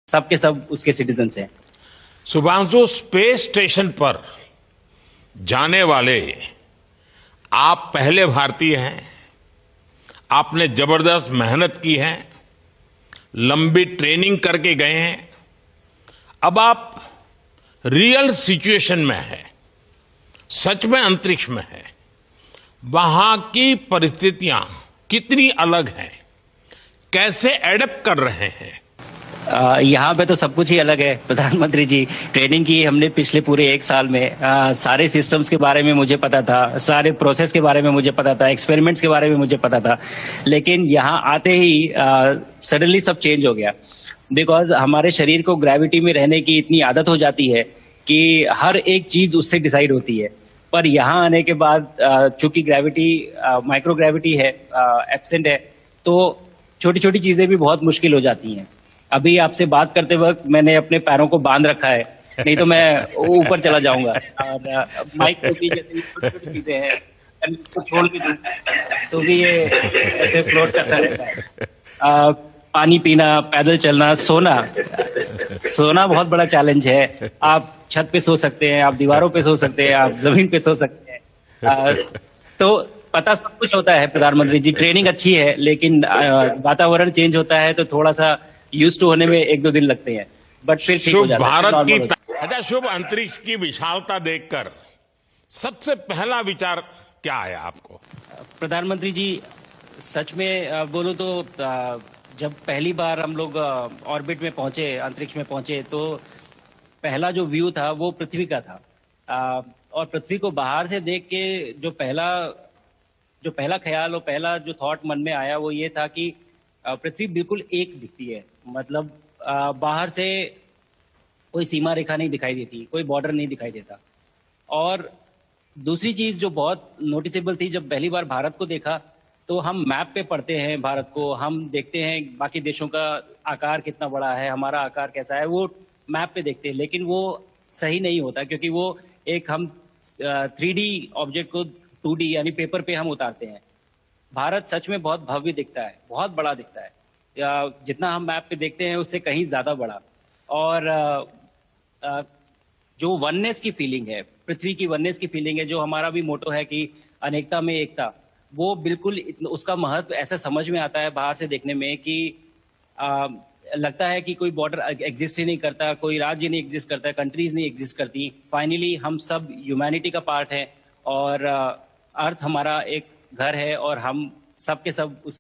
सबके सब उसके सिटीजन्स हैं। शुभांशु, स्पेस स्टेशन पर जाने वाले आप पहले भारतीय हैं। आपने जबरदस्त मेहनत की है, लंबी ट्रेनिंग करके गए हैं। अब आप रियल सिचुएशन में हैं, सच में अंतरिक्ष में हैं। वहां की परिस्थितियां कितनी अलग हैं, कैसे एडप्ट कर रहे हैं? यहाँ पे तो सब कुछ ही अलग है प्रधानमंत्री जी। ट्रेनिंग की हमने पिछले पूरे 1 साल में। सारे सिस्टम्स के बारे में मुझे पता था, सारे प्रोसेस के बारे में मुझे पता था, एक्सपेरिमेंट्स के बारे में मुझे पता था। लेकिन यहाँ आते ही सडनली सब चेंज हो गया। बिकॉज हमारे शरीर को ग्रेविटी में रहने की इतनी आदत हो जाती है कि हर एक चीज उससे डिसाइड होती है। पर यहाँ आने के बाद चूंकि ग्रेविटी माइक्रो ग्रेविटी है, एब्सेंट है, तो छोटी छोटी चीजें भी बहुत मुश्किल हो जाती हैं। अभी आपसे बात करते वक्त मैंने अपने पैरों को बांध रखा है, नहीं तो मैं ऊपर चला जाऊंगा। और माइक टोपी जैसी छोटी चीजें हैं, इसको छोड़ के दूं तो भी ये ऐसे फ्लोट करता रहता है। पानी पीना, पैदल चलना, सोना बहुत बड़ा चैलेंज है। आप छत पे सो सकते हैं, आप दीवारों पे सो सकते हैं, आप जमीन पे सो सकते हैं। तो पता सब कुछ होता है प्रधानमंत्री जी। ट्रेनिंग अच्छी है, लेकिन वातावरण चेंज होता है तो थोड़ा सा यूज टू होने में 1-2 दिन लगते हैं, बट फिर ठीक हो शुभ जाता है। भारत normal की हो जाता है। अच्छा, शुभ अंतरिक्ष की विशालता देखकर सबसे पहला विचार क्या आया आपको? प्रधानमंत्री जी, सच में बोलो तो जब पहली बार हम लोग ऑर्बिट में पहुंचे, अंतरिक्ष में पहुंचे, तो पहला जो व्यू था वो पृथ्वी का था। और पृथ्वी को बाहर से देख के जो पहला ख्याल और पहला जो थॉट मन में आया वो ये था कि पृथ्वी बिल्कुल एक दिखती है। मतलब बाहर से कोई सीमा रेखा नहीं दिखाई देती, कोई बॉर्डर नहीं दिखाई देता। और दूसरी चीज जो बहुत नोटिसेबल थी, जब पहली बार भारत को देखा तो हम मैप पे पढ़ते हैं भारत को, हम देखते हैं बाकी देशों का आकार कितना बड़ा है, हमारा आकार कैसा है, वो मैप पे देखते हैं। लेकिन वो सही नहीं होता, क्योंकि वो एक हम 3D ऑब्जेक्ट को 2D यानी पेपर पे हम उतारते हैं। भारत सच में बहुत भव्य दिखता है, बहुत बड़ा दिखता है। जितना हम मैप पे देखते हैं उससे कहीं ज्यादा बड़ा। और जो वननेस की फीलिंग है, पृथ्वी की वननेस की फीलिंग है, जो हमारा भी मोटो है कि अनेकता में एकता, वो बिल्कुल उसका महत्व ऐसा समझ में आता है बाहर से देखने में कि लगता है कि कोई बॉर्डर एग्जिस्ट ही नहीं करता, कोई राज्य नहीं एग्जिस्ट करता, कंट्रीज नहीं एग्जिस्ट करती। फाइनली हम सब ह्यूमैनिटी का पार्ट है, और अर्थ हमारा एक घर है, और हम सब के सब उस